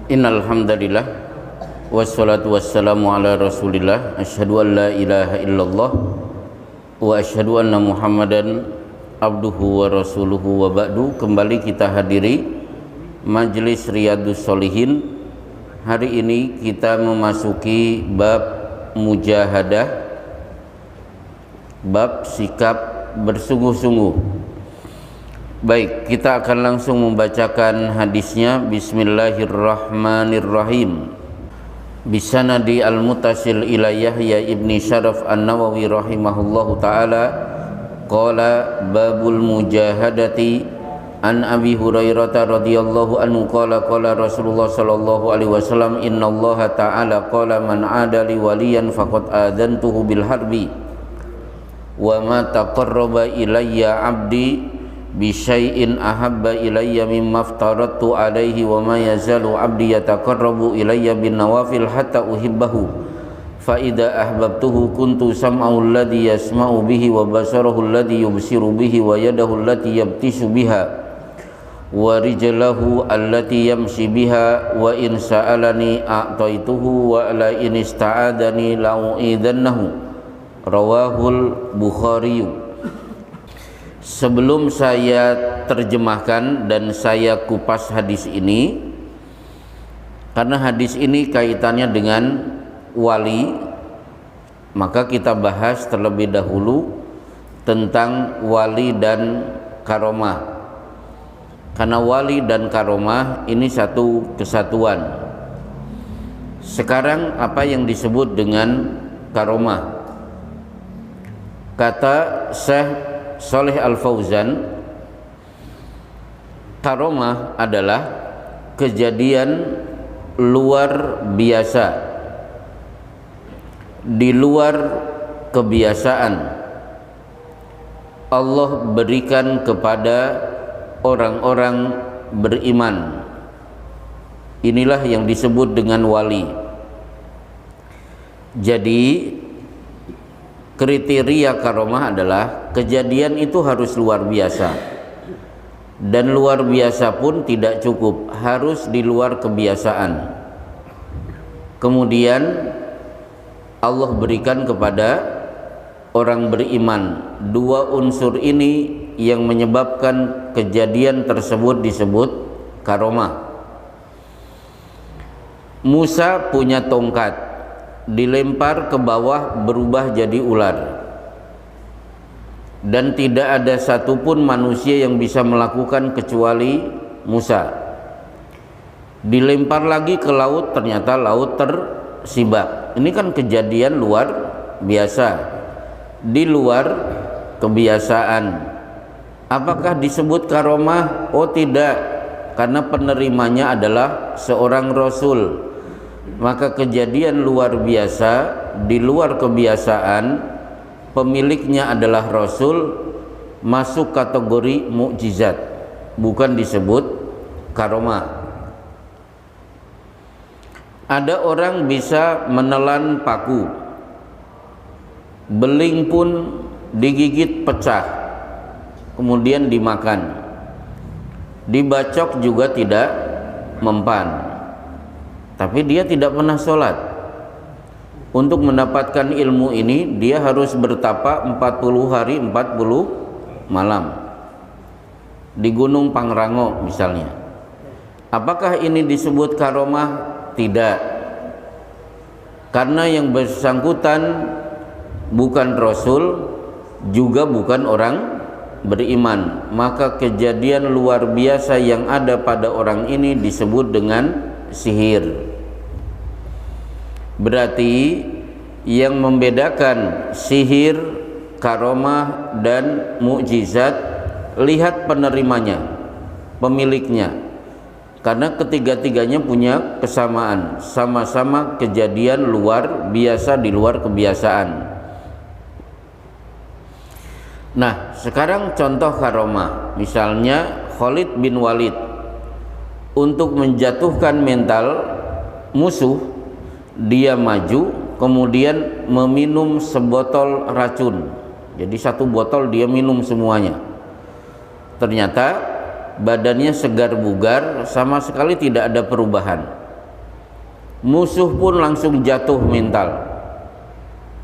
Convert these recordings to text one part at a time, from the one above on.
Innal hamdalillah wassalatu wassalamu ala Rasulillah asyhadu an la ilaha illallah wa asyhadu anna Muhammadan abduhu wa rasuluhu wa ba'du. Kembali kita hadiri Majelis Riyadhus Shalihin. Hari ini kita memasuki bab mujahadah, bab sikap bersungguh-sungguh. Baik, kita akan langsung membacakan hadisnya. Bismillahirrahmanirrahim. Bisanadi al-mutasil ila Yahya ibni Syaraf an-Nawawi rahimahullahu ta'ala qala babul mujahadati an Abi Hurairah radhiyallahu anhu qala qala Rasulullah sallallahu alaihi wasallam innallaha ta'ala qala man adali waliyan faqad adantuhu bil harbi wa ma taqarraba ilayya 'abdi bisyai'in ahabba ilayya mimma aftaradtu alaihi wa ma yazalu 'abdi yataqarrabu ilayya bin nawafil hatta uhibbahu fa idza ahbabtuhu kuntu sam'ahu alladhi yasma'u bihi wa basarahu alladhi yubsiru bihi wa yadahu allati yabtishu biha wa rijlahu allati yamshi biha wa in sa'alani a'taituhu wa la in ista'adani la'u'idannahu. Rawahul Bukhari. Sebelum saya terjemahkan dan saya kupas hadis ini, karena hadis ini kaitannya dengan wali, maka kita bahas terlebih dahulu tentang wali dan karomah. Karena wali dan karomah ini satu kesatuan. Sekarang apa yang disebut dengan karomah? Kata Syekh Shalih Al-Fauzan, karomah adalah kejadian luar biasa, di luar kebiasaan Allah berikan kepada orang-orang beriman. Inilah yang disebut dengan wali. Jadi kriteria karomah adalah kejadian itu harus luar biasa, dan luar biasa pun tidak cukup, harus di luar kebiasaan. Kemudian Allah berikan kepada orang beriman. Dua unsur ini yang menyebabkan kejadian tersebut disebut karomah. Musa punya tongkat, dilempar ke bawah berubah jadi ular, dan tidak ada satupun manusia yang bisa melakukan kecuali Musa. Dilempar lagi ke laut, ternyata laut tersibak. Ini kan kejadian luar biasa, di luar kebiasaan. Apakah disebut karomah? Oh tidak, karena penerimanya adalah seorang rasul. Maka kejadian luar biasa, di luar kebiasaan, pemiliknya adalah rasul, masuk kategori mukjizat, bukan disebut karomah. Ada orang bisa menelan paku, beling pun digigit pecah, kemudian dimakan. Dibacok juga tidak mempan, tapi dia tidak pernah sholat. Untuk mendapatkan ilmu ini dia harus bertapa 40 hari 40 malam di Gunung Pangrango misalnya. Apakah ini disebut karomah? Tidak, karena yang bersangkutan bukan rasul, juga bukan orang beriman. Maka kejadian luar biasa yang ada pada orang ini disebut dengan sihir. Berarti yang membedakan sihir, karomah dan mukjizat, lihat penerimanya, pemiliknya. Karena ketiga-tiganya punya kesamaan, sama-sama kejadian luar biasa, di luar kebiasaan. Nah, sekarang contoh karomah. Misalnya Khalid bin Walid, untuk menjatuhkan mental musuh, dia maju kemudian meminum sebotol racun. Jadi satu botol dia minum semuanya. Ternyata badannya segar bugar, sama sekali tidak ada perubahan. musuh pun langsung jatuh mental,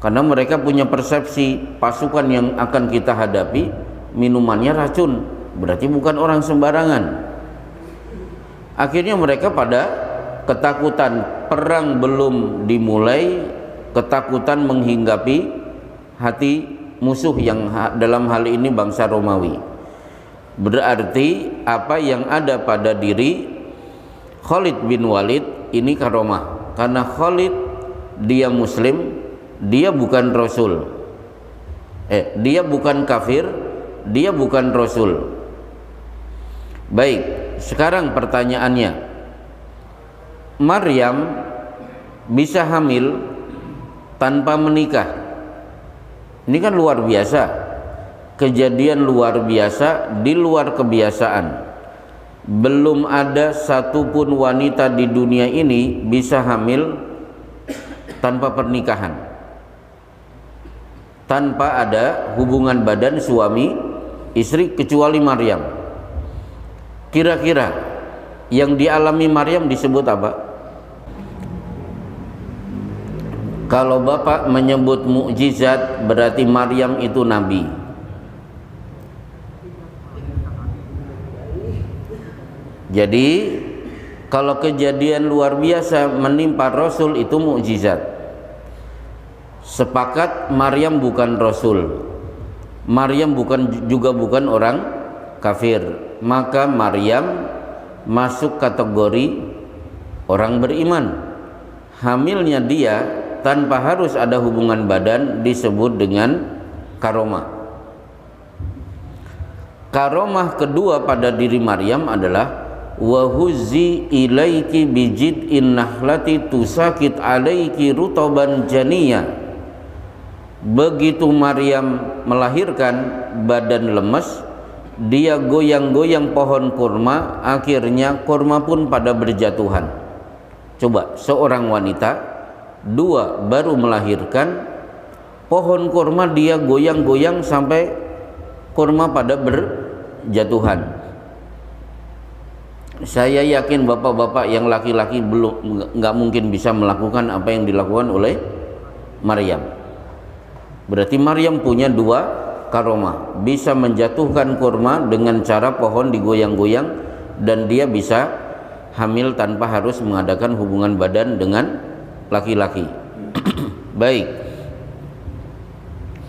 karena mereka punya persepsi pasukan yang akan kita hadapi minumannya racun, berarti bukan orang sembarangan. Akhirnya mereka pada ketakutan, perang belum dimulai, ketakutan menghinggapi hati musuh yang dalam hal ini bangsa Romawi. Berarti apa yang ada pada diri Khalid bin Walid ini karomah, karena Khalid dia muslim, dia bukan rasul, dia bukan kafir, dia bukan rasul. Baik, sekarang pertanyaannya, Maryam bisa hamil tanpa menikah? Ini kan luar biasa, kejadian luar biasa, di luar kebiasaan. Belum ada satupun wanita di dunia ini bisa hamil tanpa pernikahan, tanpa ada hubungan badan suami istri, kecuali Maryam. Kira-kira yang dialami Maryam disebut apa? Kalau Bapak menyebut mukjizat, berarti Maryam itu nabi. Jadi kalau kejadian luar biasa menimpa Rasul itu mukjizat. Sepakat Maryam bukan Rasul, Maryam juga bukan orang kafir, maka Maryam masuk kategori orang beriman. Hamilnya dia tanpa harus ada hubungan badan disebut dengan karomah. Karomah kedua pada diri Maryam adalah wa huzzi ilaiki bijid'in nahlati tusakit alaiki rutaban janiyah. Begitu Maryam melahirkan, badan lemes, dia goyang-goyang pohon kurma, akhirnya kurma pun pada berjatuhan. Coba, seorang wanita, dua, baru melahirkan, pohon kurma dia goyang-goyang sampai kurma pada berjatuhan. Saya yakin bapak-bapak yang laki-laki nggak mungkin bisa melakukan apa yang dilakukan oleh Maryam. Berarti Maryam punya dua karomah, bisa menjatuhkan kurma dengan cara pohon digoyang-goyang, dan dia bisa hamil tanpa harus mengadakan hubungan badan dengan laki-laki. Baik,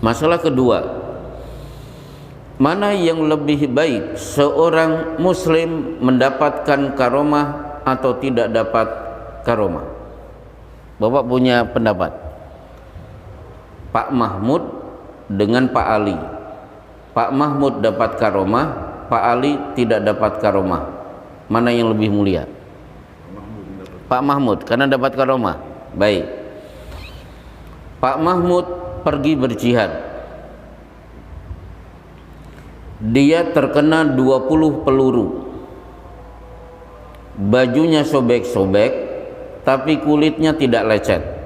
masalah kedua, mana yang lebih baik, seorang muslim mendapatkan karomah atau tidak dapat karomah? Bapak punya pendapat? Pak Mahmud dengan Pak Ali. Pak Mahmud dapat karomah, Pak Ali tidak dapat karomah. Mana yang lebih mulia? Pak Mahmud, karena dapat karomah. Baik, Pak Mahmud pergi berjihad, dia terkena 20 peluru, bajunya sobek-sobek tapi kulitnya tidak lecet.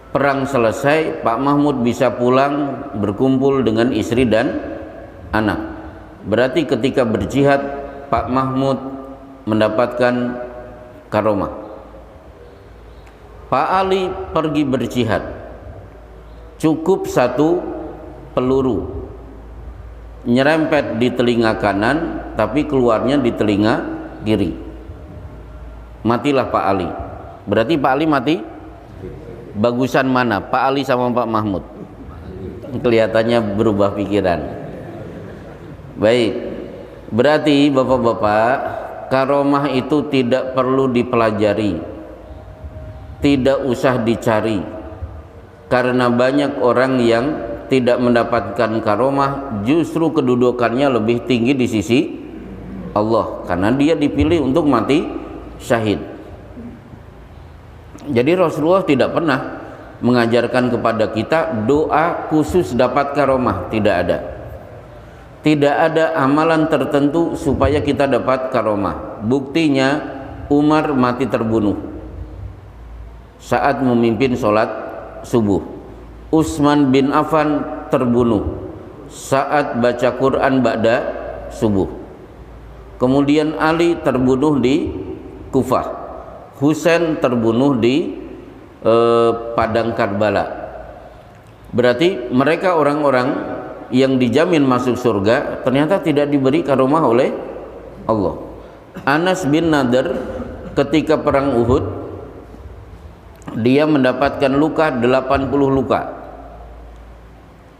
Perang selesai, Pak Mahmud bisa pulang berkumpul dengan istri dan anak. Berarti ketika berjihad Pak Mahmud mendapatkan karomah. Pak Ali pergi berjihad, cukup satu peluru nyerempet di telinga kanan tapi keluarnya di telinga kiri, matilah Pak Ali. Berarti Pak Ali mati. Bagusan mana, Pak Ali sama Pak Mahmud? Kelihatannya berubah pikiran. Baik, berarti bapak-bapak, karomah itu tidak perlu dipelajari, tidak usah dicari, karena banyak orang yang tidak mendapatkan karomah justru kedudukannya lebih tinggi di sisi Allah, karena dia dipilih untuk mati syahid. Jadi Rasulullah tidak pernah mengajarkan kepada kita doa khusus dapat karomah, tidak ada. Tidak ada amalan tertentu supaya kita dapat karomah. Buktinya Umar mati terbunuh saat memimpin sholat subuh. Utsman bin Affan terbunuh saat baca Quran ba'da subuh. Kemudian Ali terbunuh di Kufah. Husain terbunuh di padang Karbala. Berarti mereka orang-orang yang dijamin masuk surga ternyata tidak diberi karomah oleh Allah. Anas bin Nadr ketika perang Uhud dia mendapatkan luka 80 luka,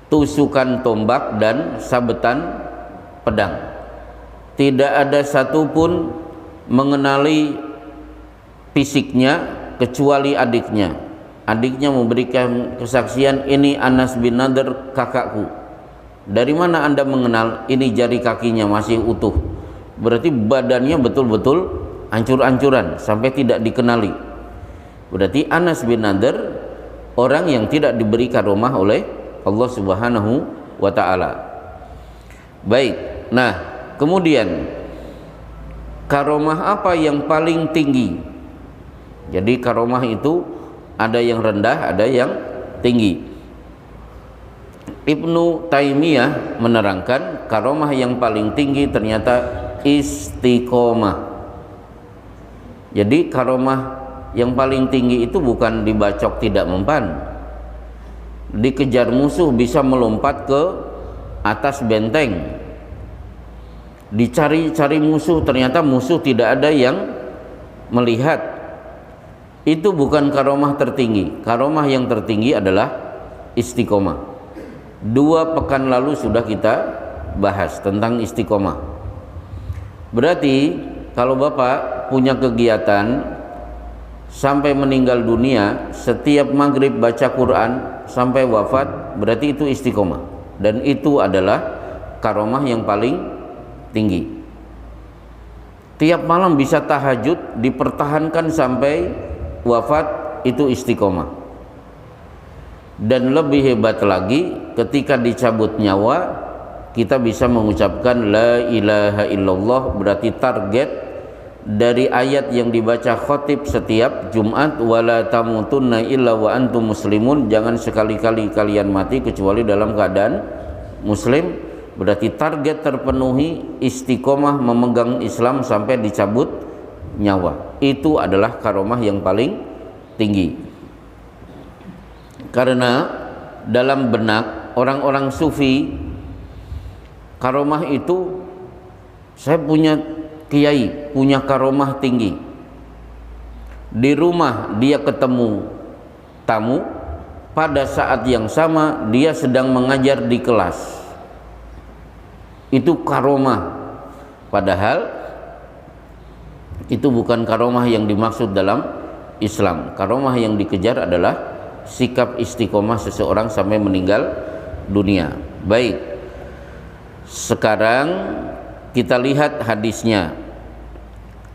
tusukan tombak dan sabetan pedang. Tidak ada satupun mengenali fisiknya kecuali adiknya. Adiknya memberikan kesaksian, ini Anas bin Nadr kakakku. Dari mana Anda mengenal? Ini jari kakinya masih utuh. Berarti badannya betul-betul hancur-hancuran sampai tidak dikenali. Berarti Anas bin Nadr orang yang tidak diberi karomah oleh Allah Subhanahu wa taala. Baik. Nah, kemudian karomah apa yang paling tinggi? Jadi karomah itu ada yang rendah, ada yang tinggi. Ibnu Taimiyah menerangkan karomah yang paling tinggi ternyata istiqomah. Jadi karomah yang paling tinggi itu bukan dibacok tidak mempan, dikejar musuh bisa melompat ke atas benteng, dicari-cari musuh ternyata musuh tidak ada yang melihat. Itu bukan karomah tertinggi. Karomah yang tertinggi adalah istiqomah. 2 pekan lalu sudah kita bahas tentang istiqomah. Berarti kalau Bapak punya kegiatan sampai meninggal dunia, setiap maghrib baca Quran sampai wafat, berarti itu istiqomah. Dan itu adalah karomah yang paling tinggi. Tiap malam bisa tahajud, dipertahankan sampai wafat, itu istiqomah. Dan lebih hebat lagi, ketika dicabut nyawa kita bisa mengucapkan la ilaha illallah. Berarti target dari ayat yang dibaca khatib setiap Jumat, wala tamutunna illa wa antum muslimun, jangan sekali-kali kalian mati kecuali dalam keadaan muslim. Berarti target terpenuhi, istiqomah memegang Islam sampai dicabut nyawa. Itu adalah karomah yang paling tinggi. Karena dalam benak orang-orang sufi, karomah itu, saya punya kiai punya karomah tinggi. Di rumah dia ketemu tamu, pada saat yang sama dia sedang mengajar di kelas. Itu karomah. Padahal itu bukan karomah yang dimaksud dalam Islam. Karomah yang dikejar adalah sikap istiqomah seseorang sampai meninggal dunia. Baik, sekarang kita lihat hadisnya.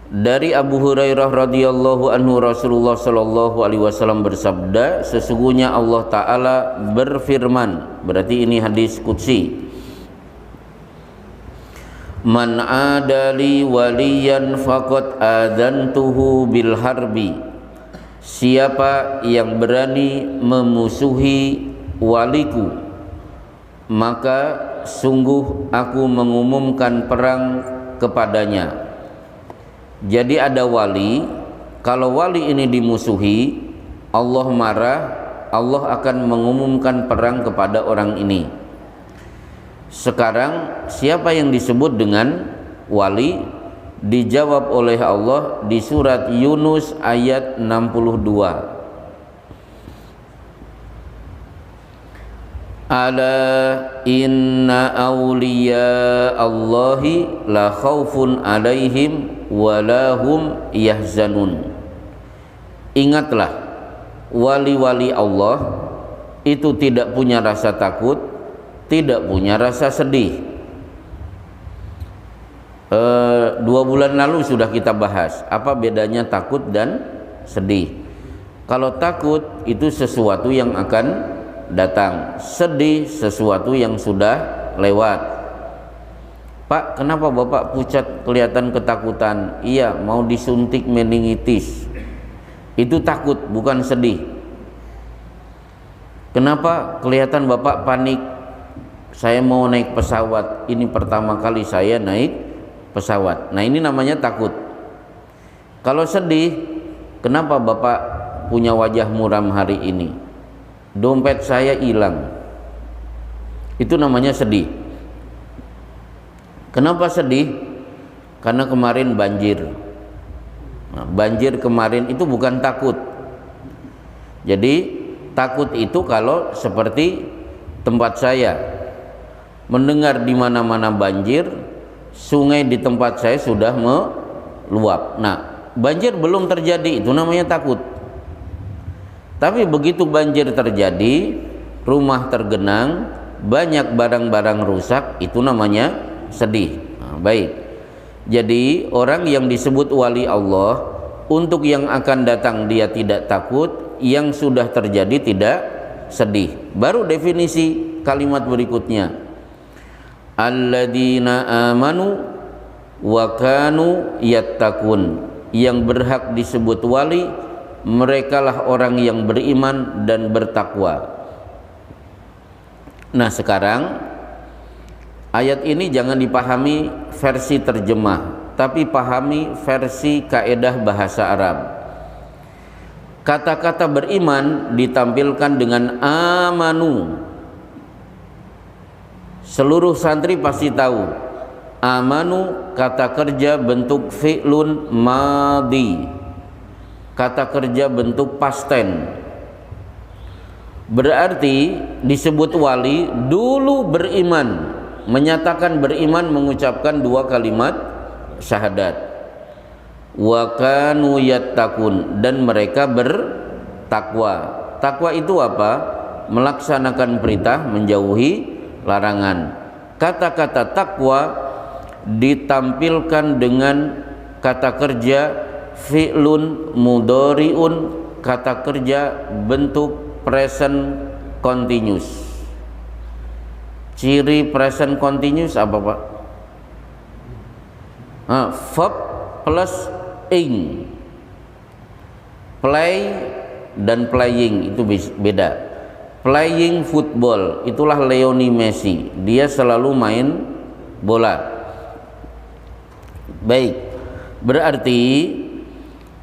Dari Abu Hurairah radhiyallahu anhu, Rasulullah sallallahu alaihi wasallam bersabda, sesungguhnya Allah taala berfirman, berarti ini hadis qudsi, man adali waliyan faqad adantuhu bil harbi. Siapa yang berani memusuhi waliku, maka sungguh aku mengumumkan perang kepadanya. Jadi ada wali, kalau wali ini dimusuhi, Allah marah, Allah akan mengumumkan perang kepada orang ini. Sekarang siapa yang disebut dengan wali? Dijawab oleh Allah di surat Yunus ayat 62. Ala inna awliya Allahi la khaufun alaihim wa lahum yahzanun. Ingatlah, wali-wali Allah itu tidak punya rasa takut, tidak punya rasa sedih. 2 bulan lalu sudah kita bahas apa bedanya takut dan sedih. Kalau takut itu sesuatu yang akan datang, sedih sesuatu yang sudah lewat. Pak, kenapa Bapak pucat kelihatan ketakutan? Iya, mau disuntik meningitis. Itu takut, bukan sedih. Kenapa kelihatan Bapak panik? Saya mau naik pesawat, ini pertama kali saya naik pesawat. Nah, ini namanya takut. Kalau sedih, kenapa Bapak punya wajah muram hari ini? Dompet saya hilang. Itu namanya sedih. Kenapa sedih? Karena kemarin banjir. Nah, banjir kemarin itu bukan takut. Jadi takut itu kalau seperti tempat saya, mendengar di mana-mana banjir, sungai di tempat saya sudah meluap. Nah, banjir belum terjadi, itu namanya takut. Tapi begitu banjir terjadi, rumah tergenang, banyak barang-barang rusak, itu namanya sedih. Nah, baik. Jadi orang yang disebut wali Allah, untuk yang akan datang dia tidak takut, yang sudah terjadi tidak sedih. Baru definisi kalimat berikutnya, alladzina amanu wa kanu yattaqun. Yang berhak disebut wali, merekalah orang yang beriman dan bertakwa. Nah, sekarang ayat ini jangan dipahami versi terjemah, tapi pahami versi kaedah bahasa Arab. Kata-kata beriman ditampilkan dengan amanu. Seluruh santri pasti tahu amanu kata kerja bentuk fi'lun madhi, kata kerja bentuk past tense. Berarti disebut wali dulu beriman, menyatakan beriman, mengucapkan dua kalimat syahadat. Wa kanu yattaqun, dan mereka bertakwa. Takwa itu apa? Melaksanakan perintah, menjauhi larangan. Kata-kata takwa ditampilkan dengan kata kerja fi'lun mudhari'un, kata kerja bentuk present continuous. Ciri present continuous apa, Pak? Verb plus ing. Play dan playing itu beda. Playing football itulah Lionel Messi, dia selalu main bola. Baik, berarti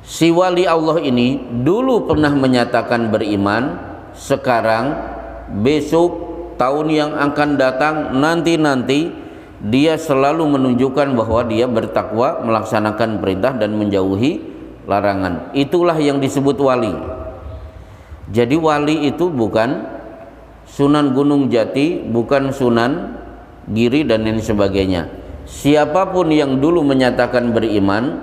si wali Allah ini dulu pernah menyatakan beriman, sekarang, besok, tahun yang akan datang, nanti dia selalu menunjukkan bahwa dia bertakwa, melaksanakan perintah dan menjauhi larangan. Itulah yang disebut wali. Jadi wali itu bukan Sunan Gunung Jati, bukan Sunan Giri dan lain sebagainya. Siapapun yang dulu menyatakan beriman,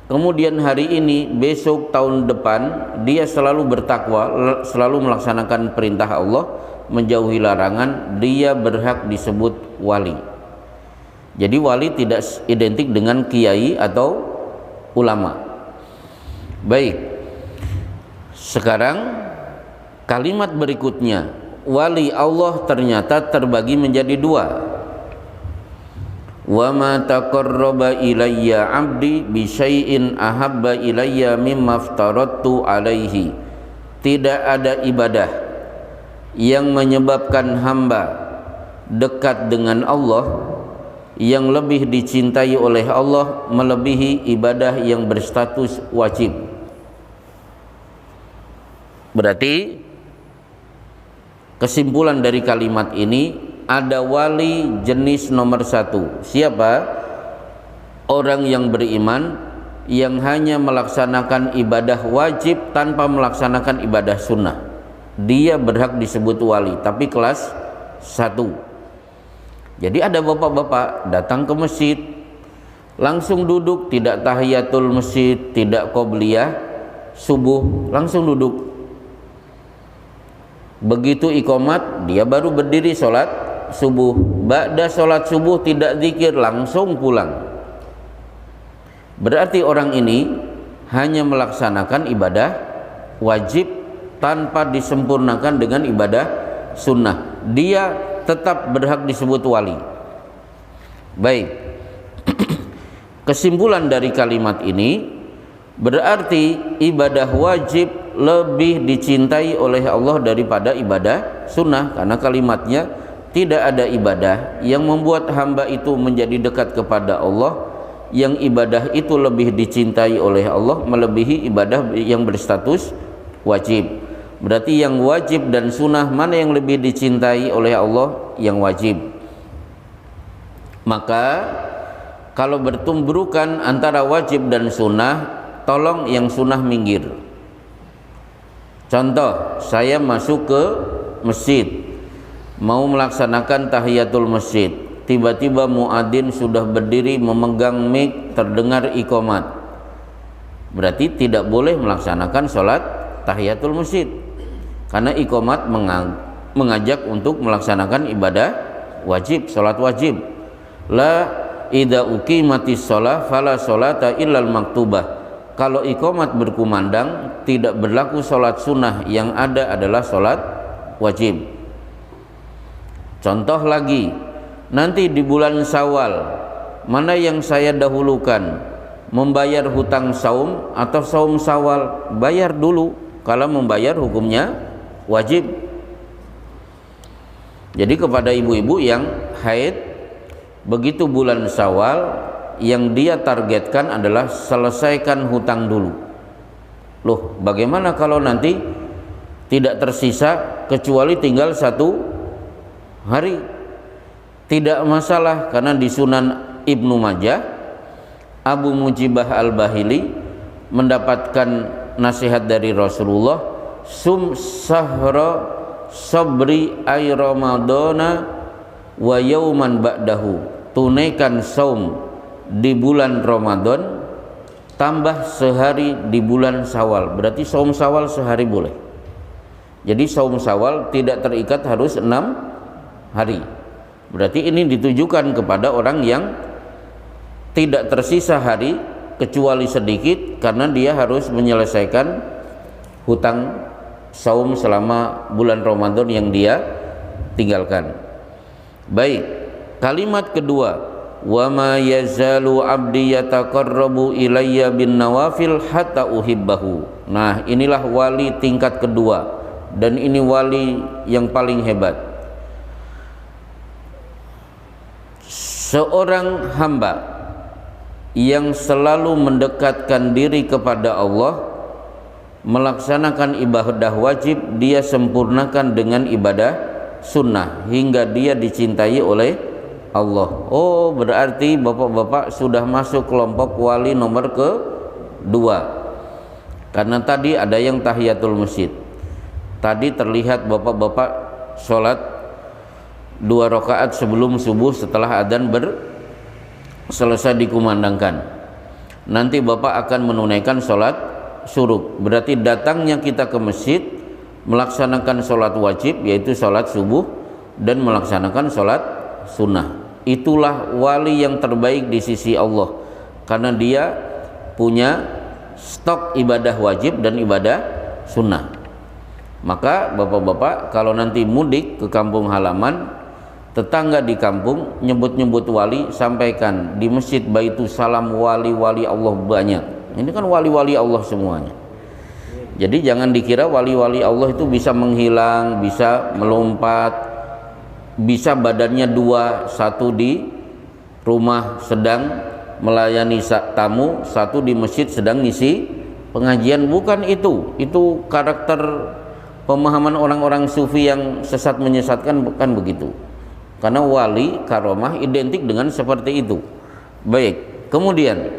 kemudian hari ini, besok, tahun depan, dia selalu bertakwa, selalu melaksanakan perintah Allah, menjauhi larangan, dia berhak disebut wali. Jadi wali tidak identik dengan kiai atau ulama. Baik, sekarang kalimat berikutnya, wali Allah ternyata terbagi menjadi dua. Wa ma taqarraba ilayya 'abdi bi syai'in ahabba ilayya mimma aftaradtu alaihi. Tidak ada ibadah yang menyebabkan hamba dekat dengan Allah yang lebih dicintai oleh Allah melebihi ibadah yang berstatus wajib. Berarti kesimpulan dari kalimat ini, ada wali jenis nomor satu. Siapa? Orang yang beriman, yang hanya melaksanakan ibadah wajib tanpa melaksanakan ibadah sunnah. Dia berhak disebut wali, tapi kelas 1. Jadi ada bapak-bapak datang ke masjid, langsung duduk, tidak tahiyatul masjid, tidak qobliyah subuh, langsung duduk. Begitu iqamat, dia baru berdiri sholat subuh. Ba'da sholat subuh tidak zikir, langsung pulang. Berarti orang ini hanya melaksanakan ibadah wajib tanpa disempurnakan dengan ibadah sunnah. Dia tetap berhak disebut wali. Baik, kesimpulan dari kalimat ini berarti ibadah wajib lebih dicintai oleh Allah daripada ibadah sunnah, karena kalimatnya tidak ada ibadah yang membuat hamba itu menjadi dekat kepada Allah yang ibadah itu lebih dicintai oleh Allah melebihi ibadah yang berstatus wajib. Berarti yang wajib dan sunnah mana yang lebih dicintai oleh Allah? Yang wajib. Maka kalau bertumburukan antara wajib dan sunnah, tolong yang sunnah minggir. Contoh, saya masuk ke masjid, mau melaksanakan tahiyatul masjid, tiba-tiba muadzin sudah berdiri memegang mic, terdengar iqamat. Berarti tidak boleh melaksanakan sholat tahiyatul masjid, karena iqamat mengajak untuk melaksanakan ibadah wajib, sholat wajib. La idza uqimatis shalah fala sholata illal maktubah. Kalau iqamat berkumandang, tidak berlaku sholat sunnah, yang ada adalah sholat wajib. Contoh lagi, nanti di bulan Syawal, mana yang saya dahulukan, membayar hutang saum atau saum Syawal? Bayar dulu, kalau membayar hukumnya wajib. Jadi kepada ibu-ibu yang haid, begitu bulan Syawal, yang dia targetkan adalah selesaikan hutang dulu. Loh, bagaimana kalau nanti tidak tersisa kecuali tinggal 1 hari? Tidak masalah, karena di Sunan Ibnu Majah, Abu Mujibah Al-Bahili mendapatkan nasihat dari Rasulullah, sum sahra sabri ay ramadana wa yauman ba'dahu. Tunaikan saum di bulan Ramadan tambah sehari di bulan Syawal. Berarti saum Syawal sehari boleh. Jadi saum Syawal tidak terikat harus 6 hari. Berarti ini ditujukan kepada orang yang tidak tersisa hari kecuali sedikit, karena dia harus menyelesaikan hutang saum selama bulan Ramadan yang dia tinggalkan. Baik, kalimat kedua, wa ma yazalu abdi yataqarrabu ilayya bin nawafil hatta uhibbahu. Nah, inilah wali tingkat kedua, dan ini wali yang paling hebat. Seorang hamba yang selalu mendekatkan diri kepada Allah, melaksanakan ibadah wajib, dia sempurnakan dengan ibadah sunnah hingga dia dicintai oleh Allah. Oh, berarti bapak-bapak sudah masuk kelompok wali nomor kedua. Karena tadi ada yang tahiyatul masjid. Tadi terlihat bapak-bapak sholat 2 rakaat sebelum subuh setelah adzan selesai dikumandangkan. Nanti bapak akan menunaikan sholat syuruk. Berarti datangnya kita ke masjid melaksanakan sholat wajib, yaitu sholat subuh, dan melaksanakan sholat sunnah. Itulah wali yang terbaik di sisi Allah, karena dia punya stok ibadah wajib dan ibadah sunnah. Maka bapak-bapak kalau nanti mudik ke kampung halaman, tetangga di kampung nyebut-nyebut wali, sampaikan di Masjid Baitus Salam wali-wali Allah banyak. Ini kan wali-wali Allah semuanya. Jadi jangan dikira wali-wali Allah itu bisa menghilang, bisa melompat, bisa badannya 2, 1 di rumah sedang melayani tamu, 1 di masjid sedang ngisi pengajian. Bukan itu karakter pemahaman orang-orang sufi yang sesat menyesatkan, bukan begitu. Karena wali karomah identik dengan seperti itu. Baik, kemudian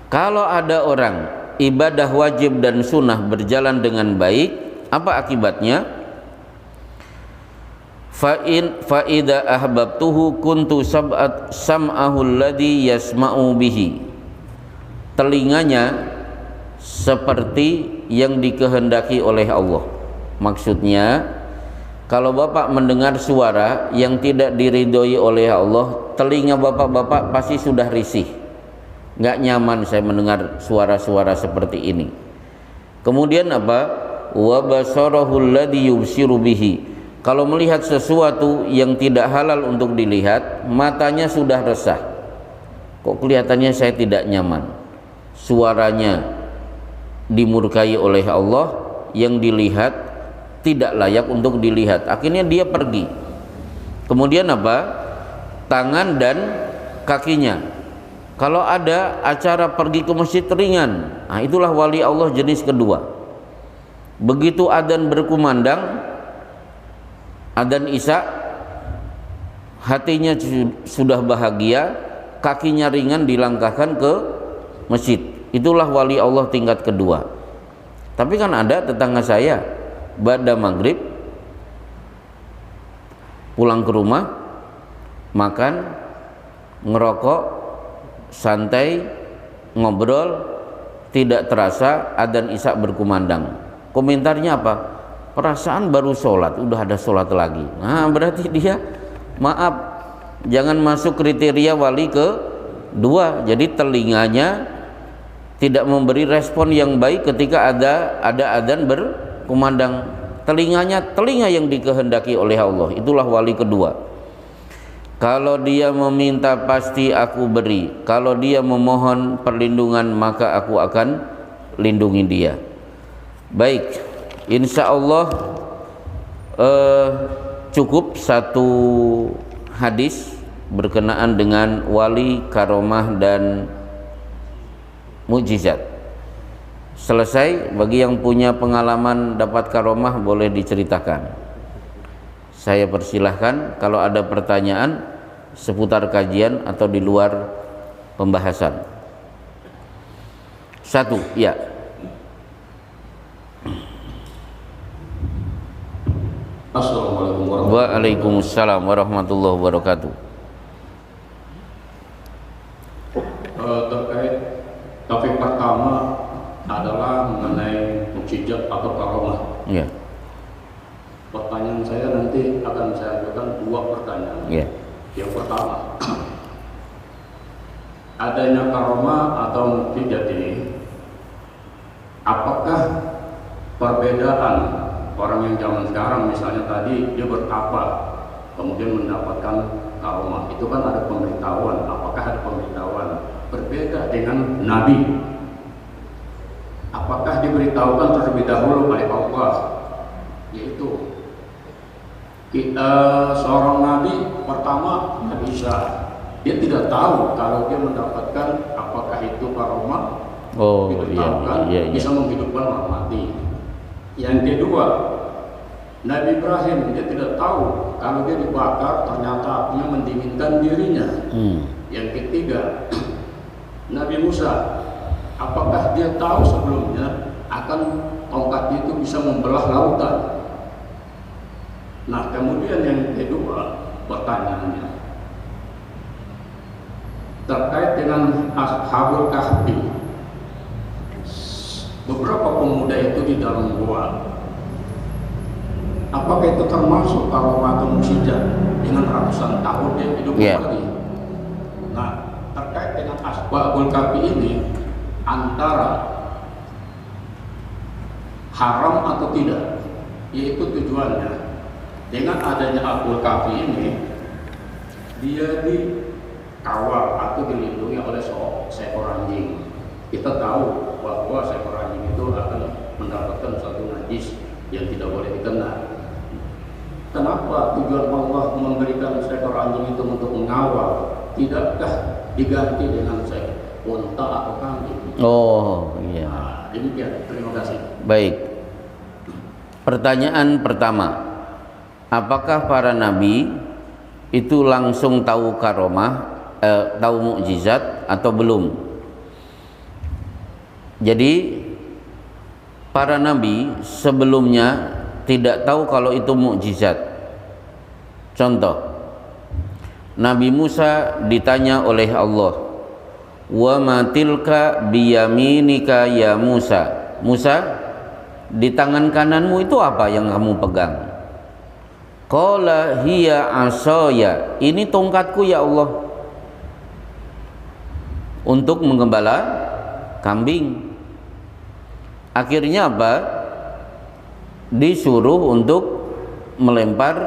kalau ada orang ibadah wajib dan sunnah berjalan dengan baik, apa akibatnya? Fa idza ahbabtuhu kuntu sam'ahu alladhi yasma'u bihi. Telinganya seperti yang dikehendaki oleh Allah. Maksudnya, kalau bapak mendengar suara yang tidak diridhoi oleh Allah, telinga bapak-bapak pasti sudah risih. Nggak nyaman saya mendengar suara-suara seperti ini. Kemudian apa? Wa basarahu alladhi yubsiru bihi. Kalau melihat sesuatu yang tidak halal untuk dilihat, matanya sudah resah. Kok kelihatannya saya tidak nyaman? Suaranya dimurkai oleh Allah, yang dilihat tidak layak untuk dilihat. Akhirnya dia pergi. Kemudian apa? Tangan dan kakinya. Kalau ada acara pergi ke masjid ringan, nah itulah wali Allah jenis kedua. Begitu adzan berkumandang, adzan Isya, hatinya sudah bahagia, kakinya ringan dilangkahkan ke masjid. Itulah wali Allah tingkat kedua. Tapi kan ada tetangga saya, ba'da maghrib pulang ke rumah, makan, ngerokok, santai, ngobrol, tidak terasa adzan Isya berkumandang. Komentarnya apa? Perasaan baru sholat, udah ada sholat lagi. Nah berarti dia, maaf, jangan masuk kriteria wali kedua. Jadi telinganya tidak memberi respon yang baik ketika ada adzan berkumandang. Telinganya telinga yang dikehendaki oleh Allah, itulah wali kedua. Kalau dia meminta pasti aku beri, kalau dia memohon perlindungan maka aku akan lindungi dia. Baik, insya Allah cukup satu hadis berkenaan dengan wali, karomah dan mukjizat. Selesai. Bagi yang punya pengalaman dapat karomah boleh diceritakan. Saya persilahkan kalau ada pertanyaan seputar kajian atau di luar pembahasan. Satu, ya. Assalamualaikum warahmatullahi wabarakatuh. Waalaikumsalam warahmatullahi wabarakatuh. Terkait topik pertama adalah mengenai mukjizat atau karomah. Ya. Pertanyaan saya nanti akan saya ajukan dua pertanyaan. Ya. Yang pertama, adanya karomah atau mukjizat ini, apakah perbedaan orang yang zaman sekarang, misalnya tadi dia bertapa kemudian mendapatkan karomah, itu kan ada pemberitahuan. Apakah ada pemberitahuan berbeda dengan Nabi? Apakah diberitahukan terlebih dahulu oleh Allah? Yaitu seorang nabi pertama, Nabi Isa, dia tidak tahu kalau dia mendapatkan apakah itu karomah, bisa menghidupkan orang mati. Yang kedua, Nabi Ibrahim, dia tidak tahu kalau dia dibakar ternyata apinya mendinginkan dirinya. Yang ketiga, Nabi Musa, apakah dia tahu sebelumnya akan tongkat itu bisa membelah lautan? Nah, kemudian yang kedua pertanyaannya terkait dengan Ashabul Kahfi. Beberapa pemuda itu di dalam gua, apakah itu termasuk karomah atau mukjizat dengan ratusan tahun dia hidup lagi? Nah, terkait dengan Ashabul Kahfi ini, antara haram atau tidak, yaitu tujuannya dengan adanya Ashabul Kahfi ini, dia dikawal atau dilindungi oleh seekor anjing. Kita tahu bahwa seekor anjing itu akan mendapatkan satu najis yang tidak boleh dikenal. Kenapa tujuan Allah memberikan seekor anjing itu untuk mengawal? Tidakkah diganti dengan unta atau kambing? Oh iya. Nah, demikian. Terima kasih. Baik. Pertanyaan pertama, apakah para nabi itu langsung tahu karomah, tahu mukjizat atau belum? Jadi para nabi sebelumnya tidak tahu kalau itu mukjizat. Contoh, Nabi Musa ditanya oleh Allah, "Wa ma tilka biyaminika ya Musa?" Musa, di tangan kananmu itu apa yang kamu pegang? Qala hiya asaya, ini tongkatku ya Allah, untuk menggembala kambing. Akhirnya apa? Disuruh untuk melempar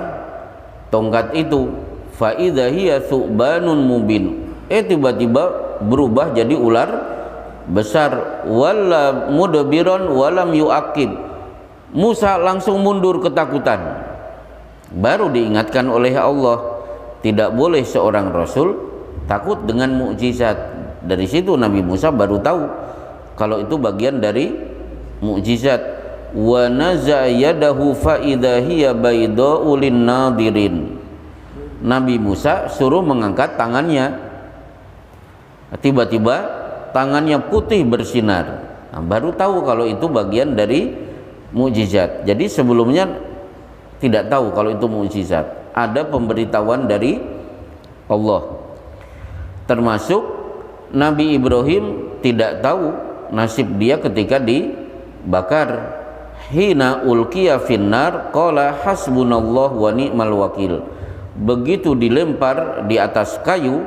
tongkat itu. Fa idza hiya thubanun mubin. Tiba-tiba berubah jadi ular besar. Wala mudbiran walam yuaqib. Musa langsung mundur ketakutan. Baru diingatkan oleh Allah, tidak boleh seorang rasul takut dengan mukjizat. Dari situ Nabi Musa baru tahu kalau itu bagian dari mukjizat. Wa naza yadahu fa idza hiya bayda'u lin-nadirin. Nabi Musa suruh mengangkat tangannya, tiba-tiba tangannya putih bersinar. Nah, baru tahu kalau itu bagian dari mukjizat. Jadi sebelumnya tidak tahu kalau itu mukjizat. Ada pemberitahuan dari Allah. Termasuk Nabi Ibrahim tidak tahu nasib dia ketika dibakar. Hina ulqiya finnar qala hasbunallah wa ni'mal wakil. Begitu dilempar di atas kayu,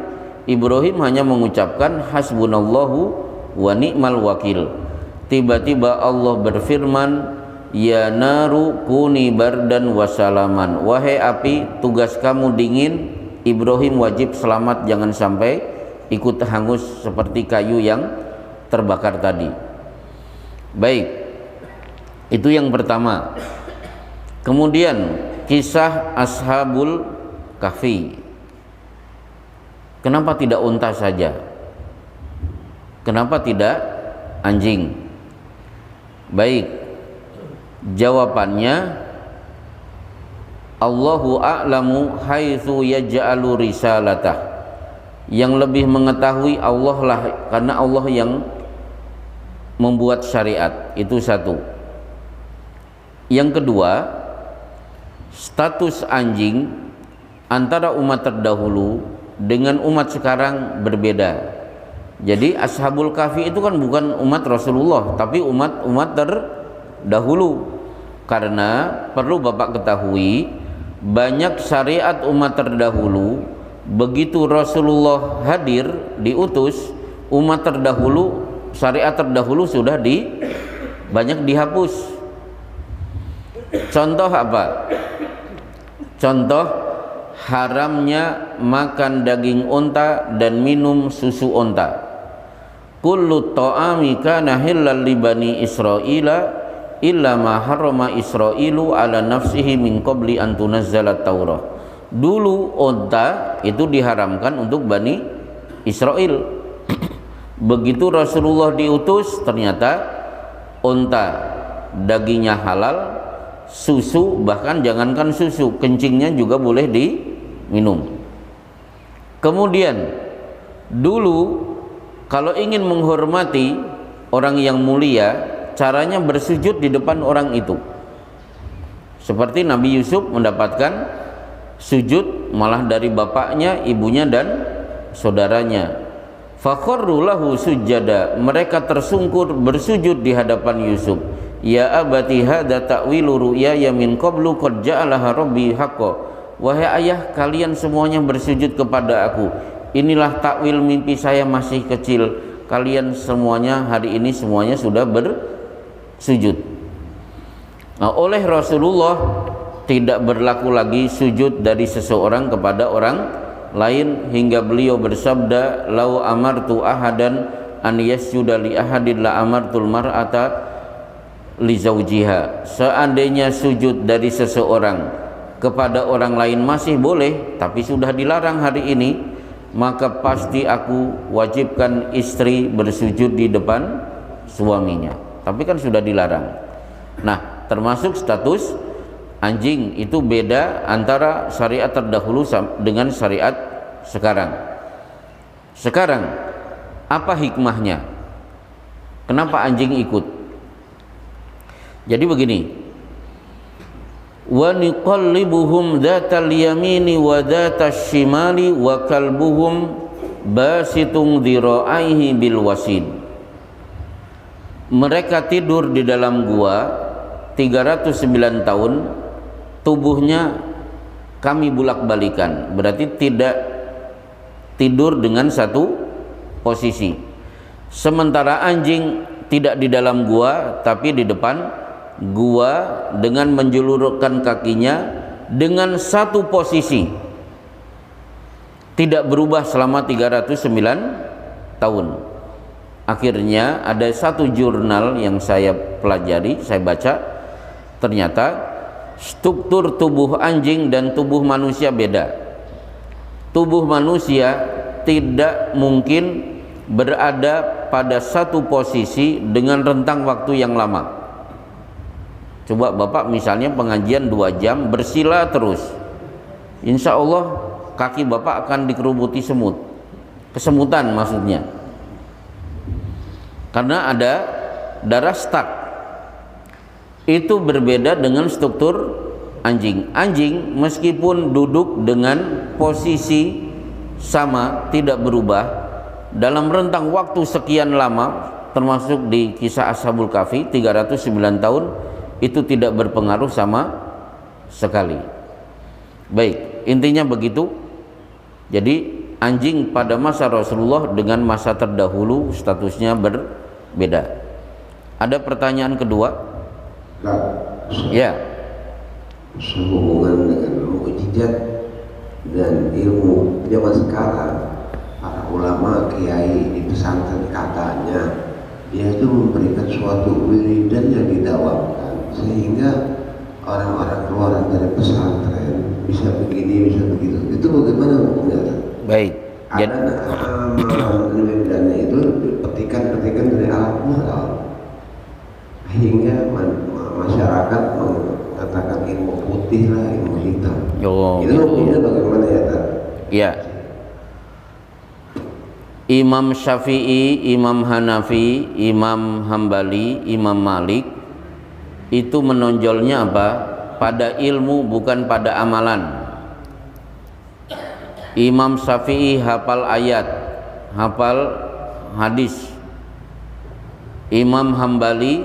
Ibrahim hanya mengucapkan hasbunallahu wa ni'mal wakil. Tiba-tiba Allah berfirman, ya naru kuni bardan wasalaman. Wahai api, tugas kamu dingin, Ibrahim wajib selamat, jangan sampai ikut hangus seperti kayu yang terbakar tadi. Baik, itu yang pertama. Kemudian kisah Ashabul Kahfi. Kenapa tidak unta saja? Kenapa tidak anjing? Baik, jawabannya Allahu a'lamu haitsu yaj'alu risalatah. Yang lebih mengetahui Allah lah, karena Allah yang membuat syariat. Itu satu. Yang kedua, status anjing antara umat terdahulu dengan umat sekarang berbeda. Jadi Ashabul Kahfi itu kan bukan umat Rasulullah, tapi umat terdahulu. Karena perlu Bapak ketahui, banyak syariat umat terdahulu begitu Rasulullah hadir diutus, umat terdahulu, syariat terdahulu sudah banyak dihapus. Contoh apa? Contoh haramnya makan daging unta dan minum susu unta. Kullu ta'ami kana halal li bani Israila illa ma harrama Israilu ala nafsihi min qabli an tunazzalat Taurah. Dulu unta itu diharamkan untuk Bani Israel. Begitu Rasulullah diutus, ternyata unta dagingnya halal, susu, bahkan jangankan susu, kencingnya juga boleh diminum. Kemudian dulu kalau ingin menghormati orang yang mulia, caranya bersujud di depan orang itu. Seperti Nabi Yusuf mendapatkan sujud malah dari bapaknya, ibunya dan saudaranya. Fakharru lahu sujada, mereka tersungkur bersujud di hadapan Yusuf. Ya abati hadza ta'wilu ru'yaya min qablu qad ja'alaha rabbi haqqan. Wahai ayah, kalian semuanya bersujud kepada aku. Inilah takwil mimpi saya masih kecil. Kalian semuanya hari ini semuanya sudah bersujud. Nah, oleh Rasulullah tidak berlaku lagi sujud dari seseorang kepada orang lain, hingga beliau bersabda, lau amartu ahadan an yasjuda li ahadin la amartul mar'ata li zawjiha. Seandainya sujud dari seseorang kepada orang lain masih boleh, tapi sudah dilarang hari ini, maka pasti aku wajibkan istri bersujud di depan suaminya. Tapi kan sudah dilarang. Nah, termasuk status anjing itu beda antara syariat terdahulu dengan syariat sekarang. Sekarang apa hikmahnya? Kenapa anjing ikut? Jadi begini, wa niqallibuhum dzatal yamini wa dzatas shimali wa kalbuhum basitun dhira'aihi bil wasid. Mereka tidur di dalam gua 309 tahun, tubuhnya kami bulak-balikan, berarti tidak tidur dengan satu posisi. Sementara anjing tidak di dalam gua tapi di depan gua dengan menjulurkan kakinya dengan satu posisi, tidak berubah selama 309 tahun. Akhirnya ada satu jurnal yang saya pelajari, saya baca, ternyata struktur tubuh anjing dan tubuh manusia beda. Tubuh manusia tidak mungkin berada pada satu posisi dengan rentang waktu yang lama. Coba Bapak misalnya pengajian 2 jam bersila terus, insya Allah kaki Bapak akan dikerubuti semut, kesemutan maksudnya, karena ada darah stuck. Itu berbeda dengan struktur anjing. Anjing meskipun duduk dengan posisi sama, tidak berubah dalam rentang waktu sekian lama, termasuk di kisah Ashabul Kahfi 309 tahun, itu tidak berpengaruh sama sekali. Baik, intinya begitu. Jadi anjing pada masa Rasulullah dengan masa terdahulu statusnya berbeda. Ada pertanyaan kedua? Ya. Sehubungan dengan mukjizat dan ilmu zaman sekarang, para ulama kiai di pesantren katanya dia itu memberikan suatu wiridan yang didawamkan sehingga orang-orang keluar dari pesantren bisa begini bisa begitu. Itu bagaimana hukumnya? Baik. Ada wiridannya itu petikan-petikan dari alat moral hingga masyarakat mengatakan ilmu putih lah, ilmu hitam. Itu hukumnya bagaimana ya? Ya. Imam Syafi'i, Imam Hanafi, Imam Hambali, Imam Malik itu menonjolnya apa? Pada ilmu, bukan pada amalan. Imam Syafi'i hafal ayat, hafal hadis. Imam Hambali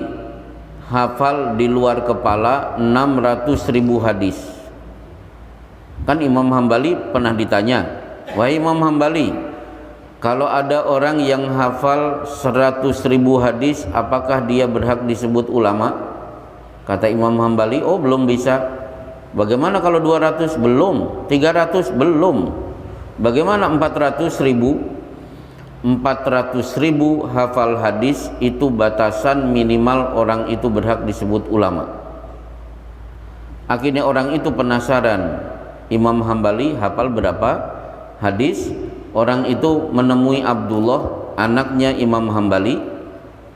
hafal di luar kepala 600.000 hadis. Kan Imam Hambali pernah ditanya, wahai Imam Hambali, kalau ada orang yang hafal 100.000 hadis, apakah dia berhak disebut ulama? Kata Imam Hambali, oh belum bisa. Bagaimana kalau 200? Belum. 300? Belum. Bagaimana 400.000? 400.000 hafal hadis itu batasan minimal orang itu berhak disebut ulama. Akhirnya orang itu penasaran, Imam Hambali hafal berapa hadis? Orang itu menemui Abdullah, anaknya Imam Hambali,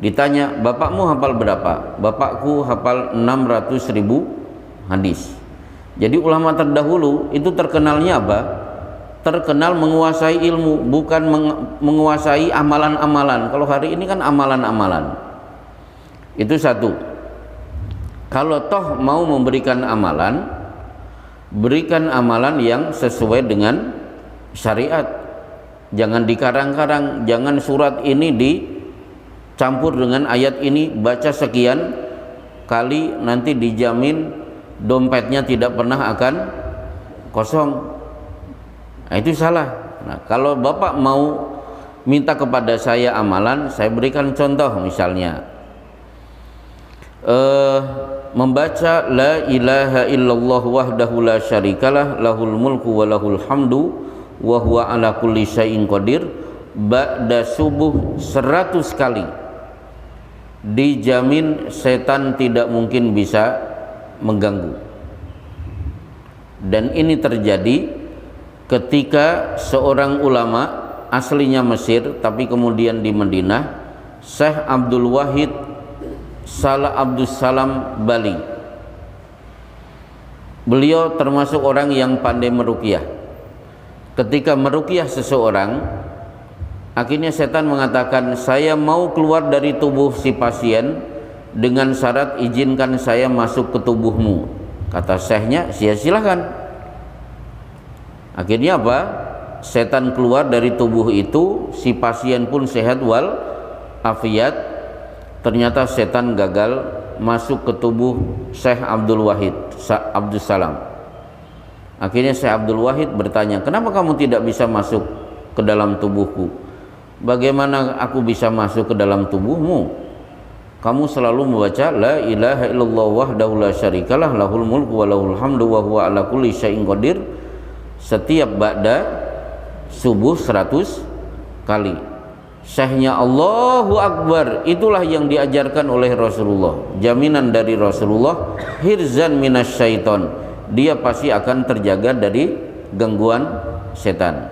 ditanya, bapakmu hafal berapa? Bapakku hafal 600.000 hadis. Jadi ulama terdahulu itu terkenalnya apa? Terkenal menguasai ilmu, bukan menguasai amalan-amalan. Kalau hari ini kan amalan-amalan. Itu satu. Kalau toh mau memberikan amalan, berikan amalan yang sesuai dengan syariat. Jangan dikarang-karang, jangan surat ini dicampur dengan ayat ini, baca sekian kali nanti dijamin dompetnya tidak pernah akan kosong. Nah, itu salah. Nah, kalau Bapak mau minta kepada saya amalan, saya berikan contoh misalnya membaca la ilaha illallah wahdahu la syarikalah lahul mulku wa lahul hamdu wa huwa ala kulli syai'in qadir ba'da subuh 100 kali, dijamin setan tidak mungkin bisa mengganggu. Dan ini terjadi ketika seorang ulama aslinya Mesir tapi kemudian di Madinah, Syekh Abdul Wahid Salah Abdul Salam Bali. Beliau termasuk orang yang pandai meruqyah. Ketika meruqyah seseorang, akhirnya setan mengatakan, saya mau keluar dari tubuh si pasien dengan syarat izinkan saya masuk ke tubuhmu. Kata syekhnya, silahkan. Akhirnya apa? Setan keluar dari tubuh itu, si pasien pun sehat wal afiat. Ternyata setan gagal masuk ke tubuh Syekh Abdul Wahid Abdul Salam. Akhirnya Syekh Abdul Wahid bertanya, kenapa kamu tidak bisa masuk ke dalam tubuhku? Bagaimana aku bisa masuk ke dalam tubuhmu? Kamu selalu membaca la ilaha illallah wahdahu la syarikalah lahul mulku wa lahul hamdu wa huwa ala kulli syai'in qadir setiap ba'da subuh 100 kali. Syekhnya Allahu Akbar, itulah yang diajarkan oleh Rasulullah. Jaminan dari Rasulullah, hirzan minasyaiton, dia pasti akan terjaga dari gangguan setan.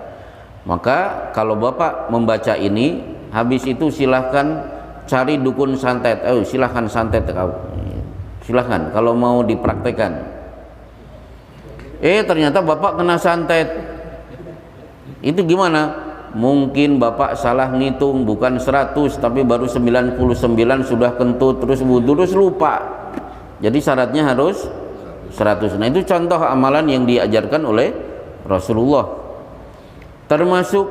Maka kalau Bapak membaca ini, habis itu silahkan cari dukun santet. Silahkan santet kau, silahkan kalau mau dipraktekkan. Ternyata bapak kena santet. Itu gimana? Mungkin bapak salah ngitung, bukan 100 tapi baru 99 sudah kentut, terus wudu, terus lupa. Jadi syaratnya harus 100. Nah itu contoh amalan yang diajarkan oleh Rasulullah. Termasuk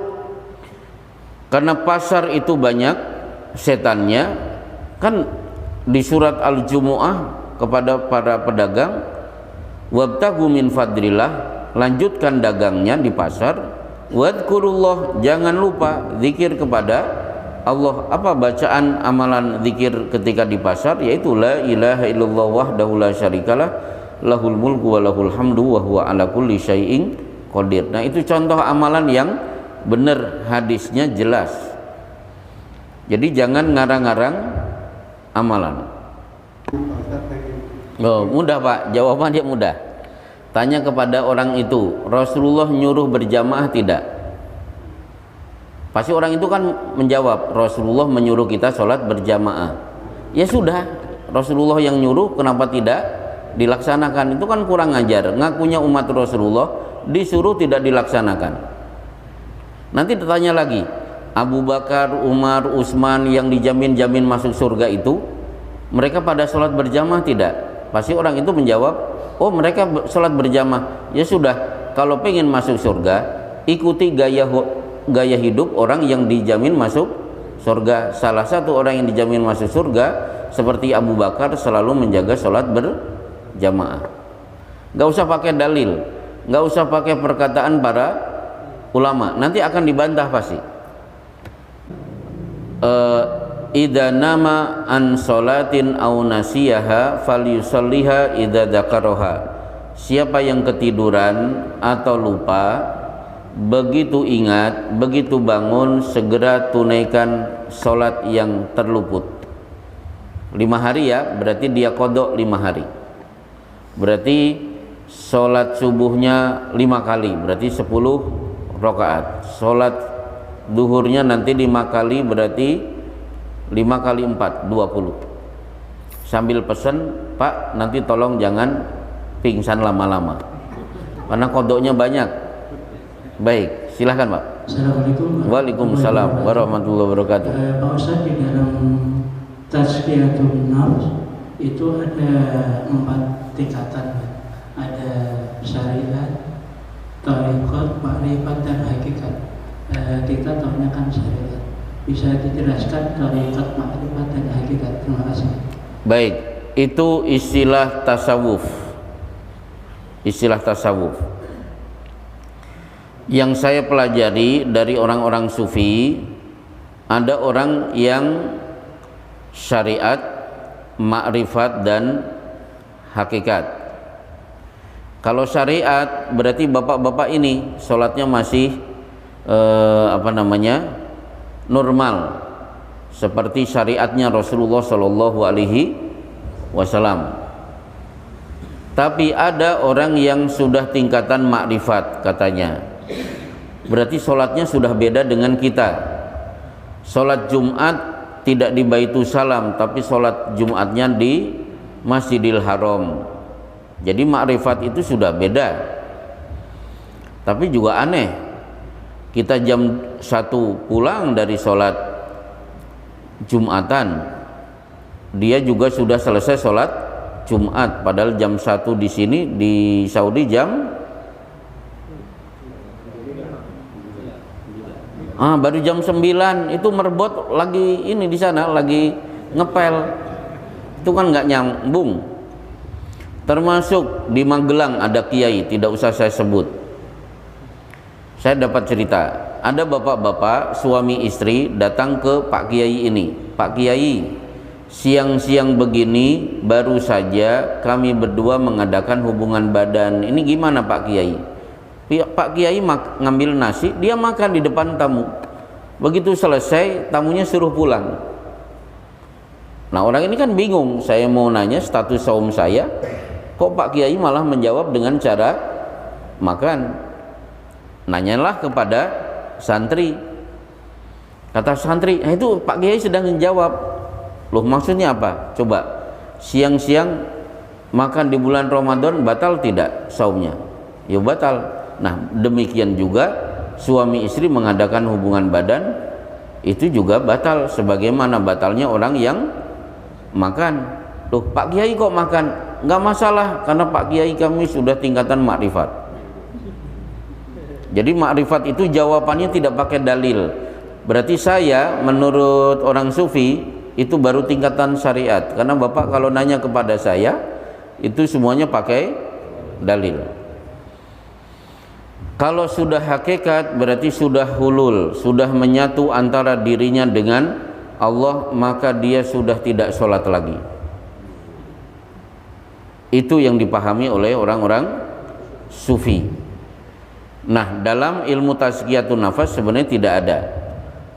karena pasar itu banyak setannya, kan di surat Al-Jumu'ah kepada para pedagang, wabtaghu min fadlillah, lanjutkan dagangnya di pasar. Wadkurullah, jangan lupa zikir kepada Allah. Apa bacaan amalan zikir ketika di pasar? Yaitu la ilaha illallah wahdahu la syarikalah, lahul mulku wa lahul hamdu wa huwa ala kulli syai'in qadir. Nah itu contoh amalan yang benar, hadisnya jelas. Jadi jangan ngarang-ngarang amalan. Mudah Pak, jawabannya mudah. Tanya kepada orang itu, Rasulullah nyuruh berjamaah tidak? Pasti orang itu kan menjawab, Rasulullah menyuruh kita sholat berjamaah. Ya sudah, Rasulullah yang nyuruh, kenapa tidak dilaksanakan? Itu kan kurang ajar. Ngakunya umat Rasulullah, disuruh tidak dilaksanakan. Nanti ditanya lagi, Abu Bakar, Umar, Utsman yang dijamin masuk surga itu, mereka pada sholat berjamaah tidak? Pasti orang itu menjawab, oh mereka sholat berjamaah. Ya sudah, kalau pengen masuk surga, ikuti gaya hidup orang yang dijamin masuk surga. Salah satu orang yang dijamin masuk surga seperti Abu Bakar, selalu menjaga sholat berjamaah. Gak usah pakai dalil, gak usah pakai perkataan para ulama, nanti akan dibantah pasti. Idza nama an sholatin aw nasiyaha falyusalliha idza dzakaraha. Siapa yang ketiduran atau lupa, begitu ingat, begitu bangun, segera tunaikan sholat yang terluput. 5 hari ya, berarti dia qadha 5 hari. Berarti sholat subuhnya 5 kali, berarti 10 rakaat. Sholat duhurnya nanti 5 kali, berarti 5 kali 4, 20. Sambil pesen, Pak nanti tolong jangan pingsan lama-lama karena kodoknya banyak. Baik, silahkan Pak. Assalamualaikum. Waalaikumsalam warahmatullahi wabarakatuh. Pak Ustaz, di dalam tazkiyatun nafs itu ada 4 tingkatan. Ada syariat, thariqat, ma'rifat, dan hakikat. Kita tahunya kan syariat. Bisa dijelaskan thariqat, ma'rifat, dan hakikat? Terima kasih. Baik, itu istilah tasawuf. Istilah tasawuf yang saya pelajari dari orang-orang sufi, ada orang yang syariat, ma'rifat, dan hakikat. Kalau syariat berarti bapak-bapak ini sholatnya masih normal seperti syariatnya Rasulullah Shallallahu Alaihi Wasallam. Tapi ada orang yang sudah tingkatan makrifat katanya, berarti sholatnya sudah beda dengan kita. Sholat Jumat tidak di Baitussalam, tapi sholat Jumatnya di Masjidil Haram. Jadi makrifat itu sudah beda. Tapi juga aneh, kita jam 1 pulang dari sholat Jumatan, dia juga sudah selesai sholat Jumat, padahal jam 1 di sini di Saudi baru jam 9, itu merebot lagi ini di sana lagi ngepel. Itu kan nggak nyambung. Termasuk di Magelang ada kiai, tidak usah saya sebut. Saya dapat cerita, ada bapak-bapak suami istri datang ke Pak Kiai ini. Pak Kiai, siang-siang begini baru saja kami berdua mengadakan hubungan badan. Ini gimana Pak Kiai? Pak Kiai ngambil nasi, dia makan di depan tamu. Begitu selesai, tamunya suruh pulang. Nah orang ini kan bingung, saya mau nanya status saum saya, kok Pak Kiai malah menjawab dengan cara makan. Nanyalah kepada santri, Kata santri, itu Pak Kiai sedang menjawab. Loh, maksudnya apa? Coba, siang-siang makan di bulan Ramadan batal tidak saumnya? Ya batal. Nah, demikian juga suami istri mengadakan hubungan badan itu juga batal, sebagaimana batalnya orang yang makan. Loh, Pak Kiai kok makan? Enggak masalah, karena Pak Kiai kami sudah tingkatan makrifat. Jadi makrifat itu jawabannya tidak pakai dalil. Berarti saya menurut orang sufi itu baru tingkatan syariat, karena Bapak kalau nanya kepada saya itu semuanya pakai dalil. Kalau sudah hakikat berarti sudah hulul, sudah menyatu antara dirinya dengan Allah, maka dia sudah tidak sholat lagi. Itu yang dipahami oleh orang-orang sufi. Nah, dalam ilmu tazkiyatun nafas sebenarnya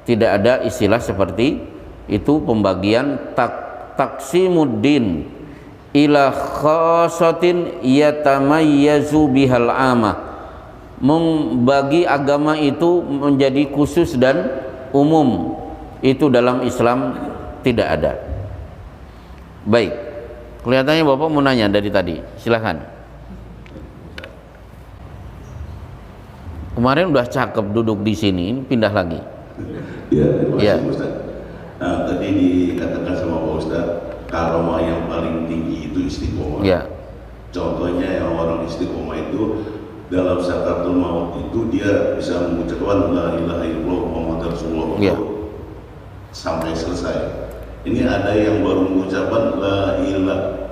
tidak ada istilah seperti itu, pembagian taqsimuddin ila khasatin yatamayyazu bihal amah, membagi agama itu menjadi khusus dan umum, itu dalam Islam tidak ada. Baik, kelihatannya Bapak mau nanya dari tadi, silahkan. Kemarin udah cakep duduk di sini, pindah lagi. Ya, terima kasih Ya. Ustaz. Nah, tadi dikatakan sama Pak Ustaz, karomah yang paling tinggi itu istiqomah. Ya. Contohnya yang orang istiqomah itu dalam sakaratul maut itu dia bisa mengucapkan la ilaha illallah Muhammadur Rasulullah Ya. sampai selesai. Ini ada yang baru mengucapkan la ilah,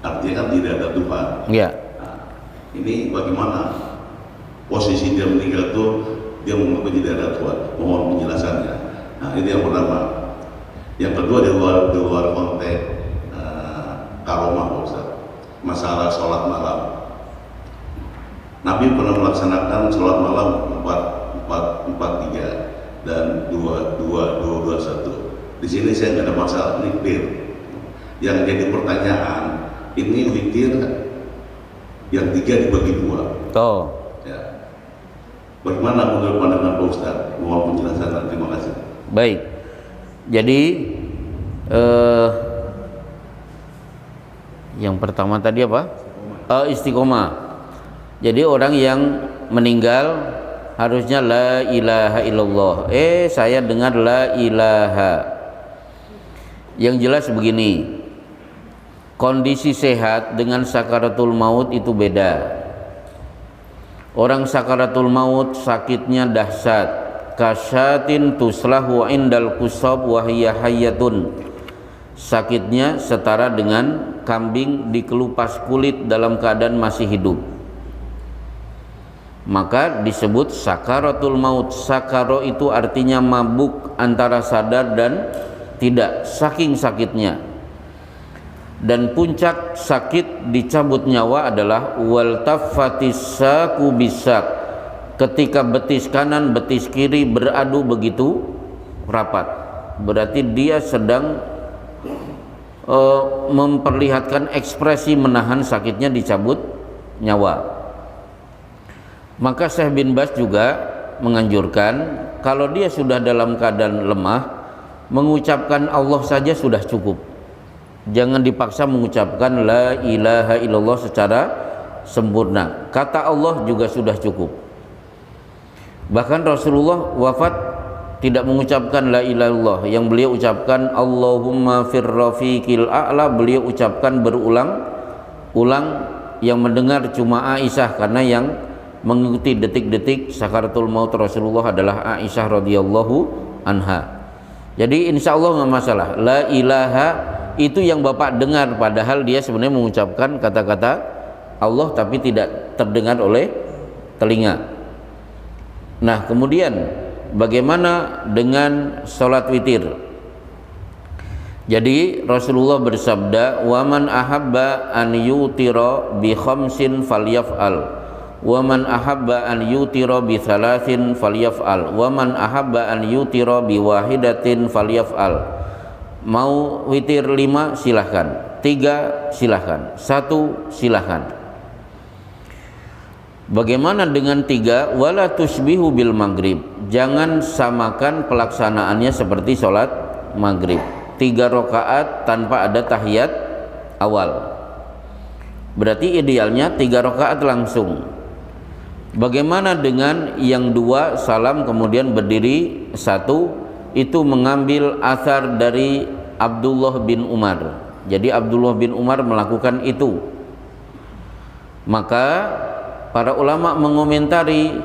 artinya kan tidak ada Tuhan. Ya. Nah, ini bagaimana posisi dia meninggal itu, dia mengaku tidak ada Tuhan, mohon penjelasannya. Nah, itu yang pertama. Yang kedua, di luar konteks karomah Pak Ustaz, masalah sholat malam. Nabi pernah melaksanakan sholat malam 4-3 dan 2-2-1. Di sini saya nggak ada masalah, ini clear. Yang jadi pertanyaan, ini witir yang 3 dibagi 2. Toh. Ya. Bagaimana menurut pandangan Pak Ustaz? Mohon penjelasan, terima kasih. Baik. Jadi yang pertama tadi apa? Istiqomah. Jadi orang yang meninggal harusnya la ilaha illallah. Saya dengar la ilaha. Yang jelas begini, kondisi sehat dengan sakaratul maut itu beda. Orang sakaratul maut sakitnya dahsyat, kasyatin tuslahu indal kusab wa hiya hayyatun. Sakitnya setara dengan kambing dikelupas kulit dalam keadaan masih hidup. Maka disebut sakaratul maut. Sakaro itu artinya mabuk antara sadar dan tidak, saking sakitnya. Dan puncak sakit dicabut nyawa adalah wal taffatis saku bisak, ketika betis kanan betis kiri beradu begitu rapat, berarti dia sedang memperlihatkan ekspresi menahan sakitnya, dicabut nyawa. Maka Syekh bin Baz juga menganjurkan kalau dia sudah dalam keadaan lemah, mengucapkan Allah saja sudah cukup. Jangan dipaksa mengucapkan la ilaha illallah secara sempurna. Kata Allah juga sudah cukup. Bahkan Rasulullah wafat tidak mengucapkan la ilaha illallah. Yang beliau ucapkan Allahumma firrafiqil a'la, beliau ucapkan berulang-ulang. Yang mendengar cuma Aisyah, karena yang mengikuti detik-detik sakaratul maut Rasulullah adalah Aisyah radhiyallahu anha. Jadi insya Allah nggak masalah. La ilaha itu yang Bapak dengar, padahal dia sebenarnya mengucapkan kata-kata Allah tapi tidak terdengar oleh telinga. Nah, kemudian bagaimana dengan sholat witir? Jadi Rasulullah bersabda, wa man ahabba an yutira bi khamsin falyaf'al, wa man ahabba an yutira bi thalathin falyaf'al, wa man ahabba an yutira bi wahidatin falyaf'al. Mau witir 5 silahkan, 3 silahkan, 1 silahkan. Bagaimana dengan 3? Wala tusbihu bil maghrib. Jangan samakan pelaksanaannya seperti sholat maghrib. 3 rakaat tanpa ada tahiyat awal. Berarti idealnya 3 rakaat langsung. Bagaimana dengan yang 2 salam kemudian berdiri 1? Itu mengambil asar dari Abdullah bin Umar. Jadi Abdullah bin Umar melakukan itu. Maka para ulama mengomentari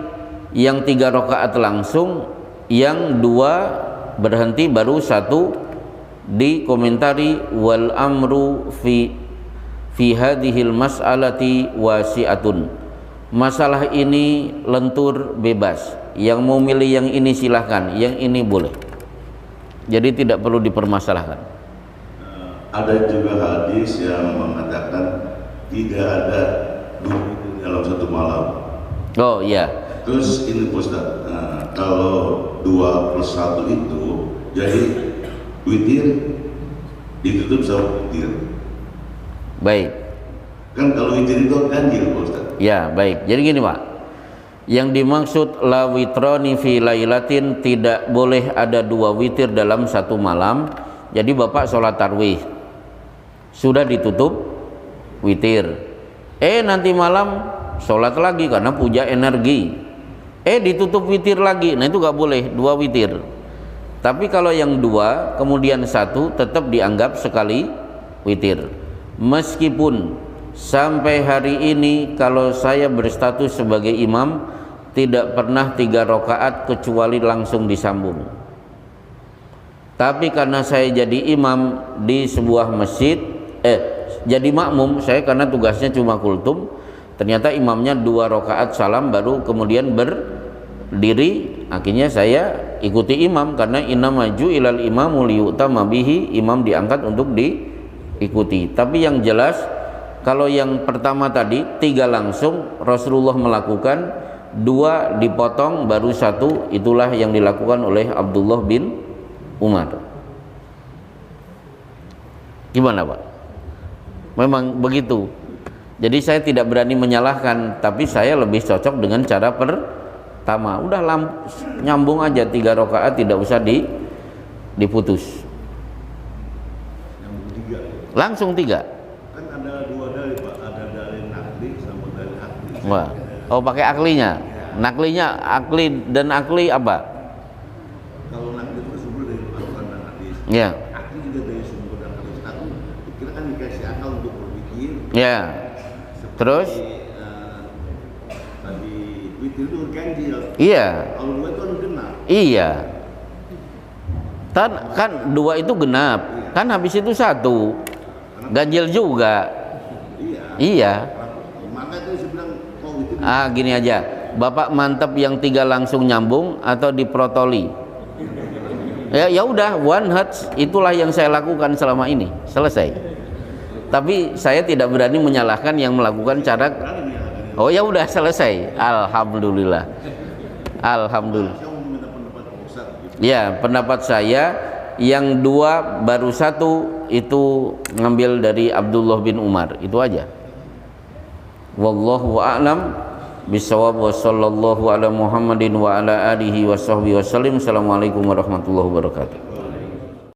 yang 3 rakaat langsung, yang 2 berhenti baru 1 dikomentari wal amru fi hadhil mas'alati wasi'atun. Masalah ini lentur bebas. Yang mau milih yang ini silahkan, yang ini boleh. Jadi tidak perlu dipermasalahkan. Ada juga hadis yang mengatakan tidak ada dua dalam satu malam. Oh iya. Terus ini Ustaz, kalau 2+1 itu jadi witir ditutup sama witir. Baik. Kan kalau witir itu ganjil Ustaz. Ya baik. Jadi gini Pak, yang dimaksud la witrani fi lailatin, tidak boleh ada 2 witir dalam satu malam. Jadi Bapak sholat tarwih sudah ditutup witir, nanti malam sholat lagi karena puja energi, ditutup witir lagi. Nah itu gak boleh 2 witir. Tapi kalau yang 2 kemudian 1 tetap dianggap sekali witir. Meskipun sampai hari ini kalau saya berstatus sebagai imam tidak pernah 3 rakaat kecuali langsung disambung. Tapi karena saya jadi imam di sebuah masjid, jadi makmum, saya karena tugasnya cuma kultum, ternyata imamnya 2 rakaat salam baru kemudian berdiri. Akhirnya saya ikuti imam karena innamaju ilal imamu liyu'tama bihi, imam diangkat untuk diikuti. Tapi yang jelas kalau yang pertama tadi 3 langsung Rasulullah melakukan, 2 dipotong baru 1, itulah yang dilakukan oleh Abdullah bin Umar. Gimana Pak? Memang begitu. Jadi saya tidak berani menyalahkan, tapi saya lebih cocok dengan cara pertama. Udah nyambung aja 3 rakaat, tidak usah diputus. Langsung 3. Kan ada 2 dalil Pak, ada dalil nakli sama dalil akli. Wah. Oh pakai aklinya. Naklinya akli dan akli apa? Kalau nakli itu sumber dari Al-Quran dan hadis. Ya. Akli juga dari sumber dan hadis. Aku kira kan dikasih akal untuk berpikir. Ya. Terus? Tadi witir itu ganjil. Iya. Kalau 2 itu kan genap. Iya. Kan 2 itu genap. Kan habis itu 1 ganjil juga. Iya. Maka itu saya bilang kok witir. Gini aja. Bapak mantap yang 3 langsung nyambung atau diprotoli? Ya udah, one hats, itulah yang saya lakukan selama ini. Selesai. Tapi saya tidak berani menyalahkan yang melakukan cara. Oh ya udah selesai. Alhamdulillah. Alhamdulillah. Ya, pendapat saya yang 2 baru 1 itu ngambil dari Abdullah bin Umar. Itu aja. Wallahu a'lam bisawab wa sallallahu ala Muhammadin wa ala alihi wa sahbihi wasallim. Assalamualaikum warahmatullahi wabarakatuh.